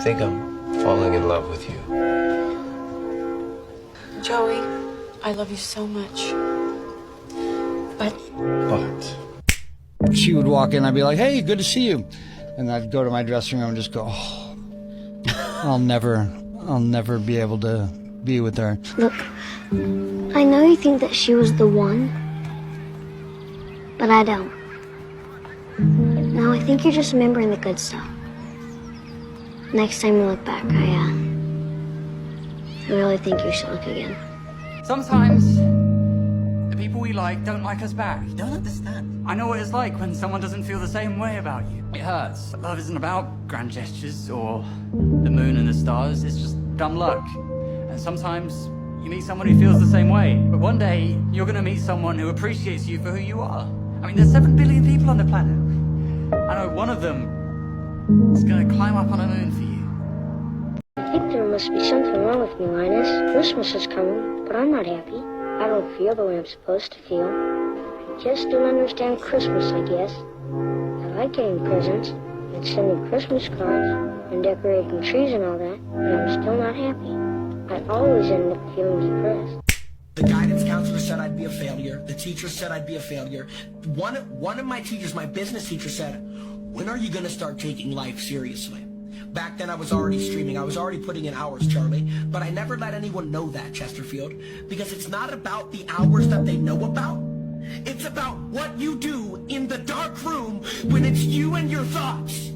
I think I'm falling in love with you. Joey, I love you so much. But she would walk in, I'd be like, hey, good to see you. And I'd go to my dressing room and just go, oh, I'll never be able to be with her. Look, I know you think that she was the one, but I don't. No, I think you're just remembering the good stuff. Next time you look back, I really think you should look again. Sometimes the people we like don't like us back. You don't understand. I know what it's like when someone doesn't feel the same way about you. It hurts. Love isn't about grand gestures or the moon and the stars. It's just dumb luck. And sometimes you meet someone who feels the same way. But one day, you're gonna meet someone who appreciates you for who you are. I mean, there's 7 billion people on the planet. I know one of them is gonna climb up on a moon for you. I think there must be something wrong with me, Linus. Christmas is coming, but I'm not happy. I don't feel the way I'm supposed to feel. I just don't understand Christmas, I guess. I like getting presents and sending Christmas cards and decorating trees and all that, but I'm still not happy. I always end up feeling depressed. The guidance counselor said I'd be a failure. The teacher said I'd be a failure. One of my teachers, my business teacher, said, when are you going to start taking life seriously? Back then I was already streaming. I was already putting in hours, Charlie. But I never let anyone know that, Chesterfield. Because it's not about the hours that they know about. It's about what you do in the dark room when it's you and your thoughts.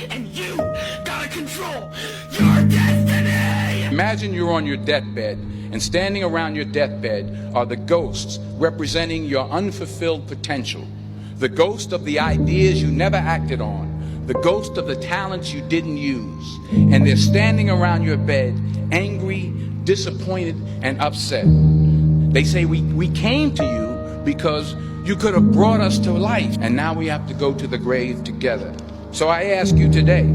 And you gotta control your destiny! Imagine you're on your deathbed, and standing around your deathbed are the ghosts representing your unfulfilled potential. The ghost of the ideas you never acted on. The ghost of the talents you didn't use. And they're standing around your bed, angry, disappointed, and upset. They say, we came to you because you could have brought us to life, and now we have to go to the grave together. So I ask you today,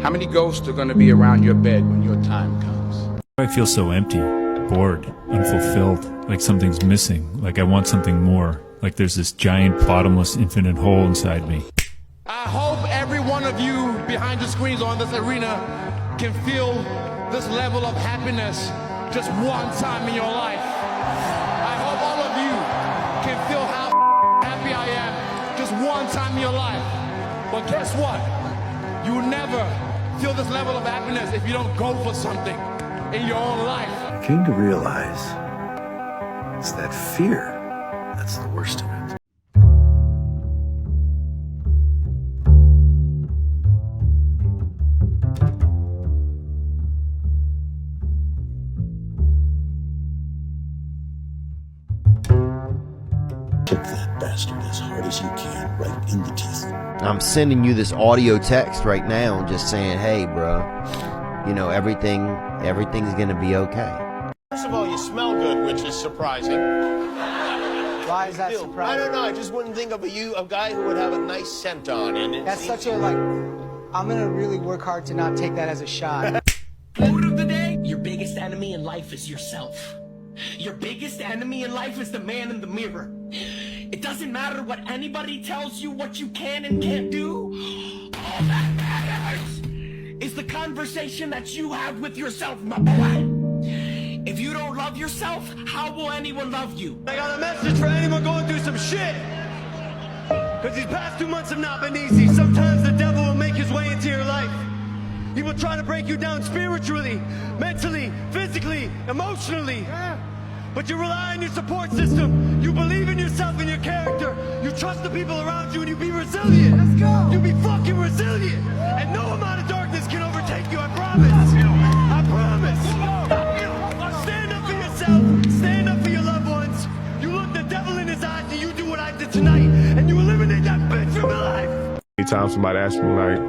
how many ghosts are going to be around your bed when your time comes? I feel so empty, bored, unfulfilled, like something's missing, like I want something more, like there's this giant, bottomless, infinite hole inside me. I hope every one of you behind the screens or in this arena can feel this level of happiness just one time in your life. I hope all of you can feel how happy I am just one time in your life. But guess what? You will never feel this level of happiness if you don't go for something in your own life. I came to realize it's that fear that's the worst of it. Hit that bastard as hard as you can, right in the teeth. I'm sending you this audio text right now just saying, hey, bro, you know, everything's gonna be okay. First of all, you smell good, which is surprising. Why is that surprising? I don't know, I just wouldn't think of a guy who would have a nice scent on. And that's such a, I'm gonna really work hard to not take that as a shot. Quote of the day, your biggest enemy in life is yourself. Your biggest enemy in life is the man in the mirror. It doesn't matter what anybody tells you what you can and can't do. All that matters is the conversation that you have with yourself, my boy. If you don't love yourself, how will anyone love you? I got a message for anyone going through some shit. Because these past 2 months have not been easy. Sometimes the devil will make his way into your life. He will try to break you down spiritually, mentally, physically, emotionally. But you rely on your support system. You believe in yourself and your character. You trust the people around you and you be resilient. Let's go. You be fucking resilient. And no amount of darkness can overtake you, I promise. I promise. Stand up for yourself. Stand up for your loved ones. You look the devil in his eyes and you do what I did tonight. And you eliminate that bitch from your life. Anytime somebody asks me like,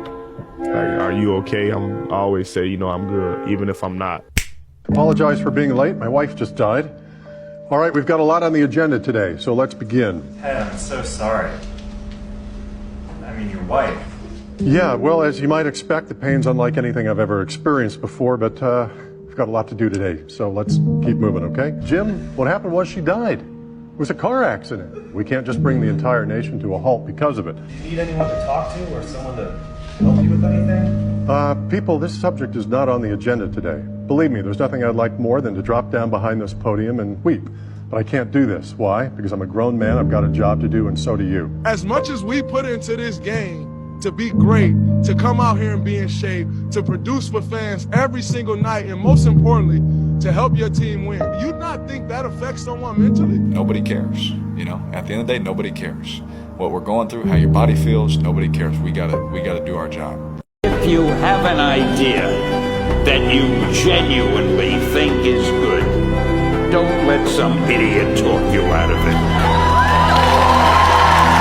are you okay? I always say, I'm good, even if I'm not. Apologize for being late. My wife just died. All right, we've got a lot on the agenda today, so let's begin. Hey, I'm so sorry. I mean, your wife. Yeah, well, as you might expect, the pain's unlike anything I've ever experienced before, but we've got a lot to do today, so let's keep moving, okay? Jim, what happened was she died. It was a car accident. We can't just bring the entire nation to a halt because of it. Do you need anyone to talk to or someone to help you with anything? People, this subject is not on the agenda today. Believe me, there's nothing I'd like more than to drop down behind this podium and weep. But I can't do this. Why? Because I'm a grown man, I've got a job to do, and so do you. As much as we put into this game to be great, to come out here and be in shape, to produce for fans every single night, and most importantly, to help your team win, do you not think that affects someone mentally? Nobody cares. You know, at the end of the day, nobody cares. What we're going through, how your body feels, nobody cares. We gotta do our job. If you have an idea that you genuinely think is good, don't let some idiot talk you out of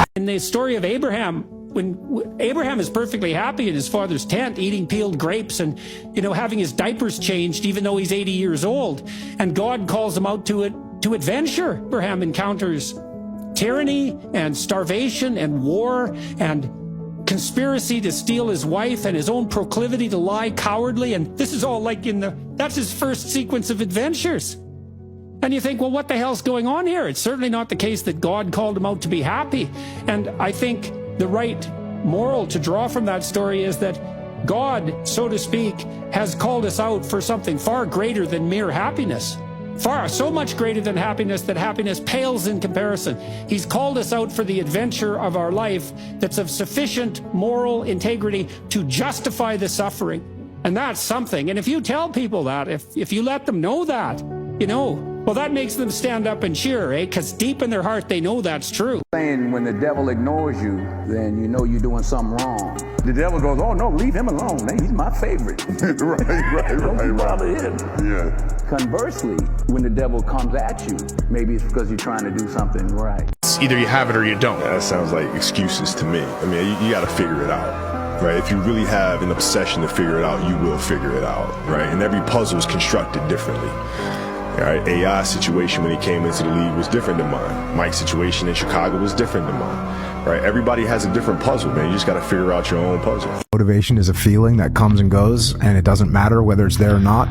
it. In the story of Abraham, when Abraham is perfectly happy in his father's tent, eating peeled grapes and, having his diapers changed even though he's 80 years old, and God calls him out to adventure. Abraham encounters tyranny and starvation and war and conspiracy to steal his wife and his own proclivity to lie cowardly. And this is all like that's his first sequence of adventures. And you think, well, what the hell's going on here? It's certainly not the case that God called him out to be happy. And I think the right moral to draw from that story is that God, so to speak, has called us out for something far greater than mere happiness. So much greater than happiness that happiness pales in comparison. He's called us out for the adventure of our life that's of sufficient moral integrity to justify the suffering. And that's something. And if you tell people that, if you let them know that, well, that makes them stand up and cheer, because deep in their heart, they know that's true. Saying when the devil ignores you, then you know you're doing something wrong. The devil goes, oh no, leave him alone. Man, he's my favorite. Don't bother him. Yeah. Conversely, when the devil comes at you, maybe it's because you're trying to do something right. It's either you have it or you don't. That sounds like excuses to me. I mean, you got to figure it out. Right? If you really have an obsession to figure it out, you will figure it out. Right? And every puzzle is constructed differently. Right? AI's situation when he came into the league was different than mine. Mike's situation in Chicago was different than mine. Right? Everybody has a different puzzle, man. You just got to figure out your own puzzle. Motivation is a feeling that comes and goes, and it doesn't matter whether it's there or not.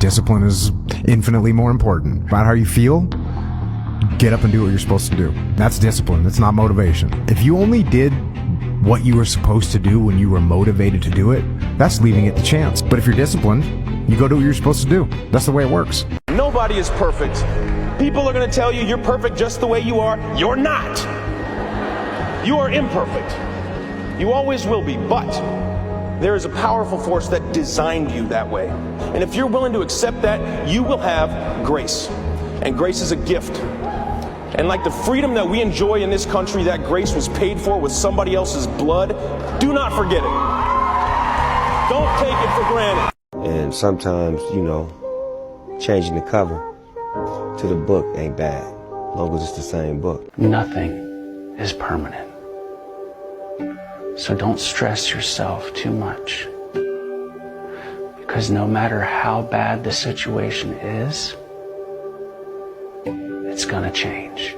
Discipline is infinitely more important. About how you feel, get up and do what you're supposed to do. That's discipline. That's not motivation. If you only did what you were supposed to do when you were motivated to do it, that's leaving it to chance. But if you're disciplined, you go do what you're supposed to do. That's the way it works. Nobody is perfect. People are going to tell you you're perfect just the way you are. You're not. You are imperfect. You always will be, but there is a powerful force that designed you that way. And if you're willing to accept that, you will have grace. And grace is a gift. And like the freedom that we enjoy in this country, that grace was paid for with somebody else's blood. Do not forget it. Don't take it for granted. And sometimes, changing the cover to the book ain't bad, as long as it's the same book. Nothing is permanent. So don't stress yourself too much. Because no matter how bad the situation is, it's gonna change.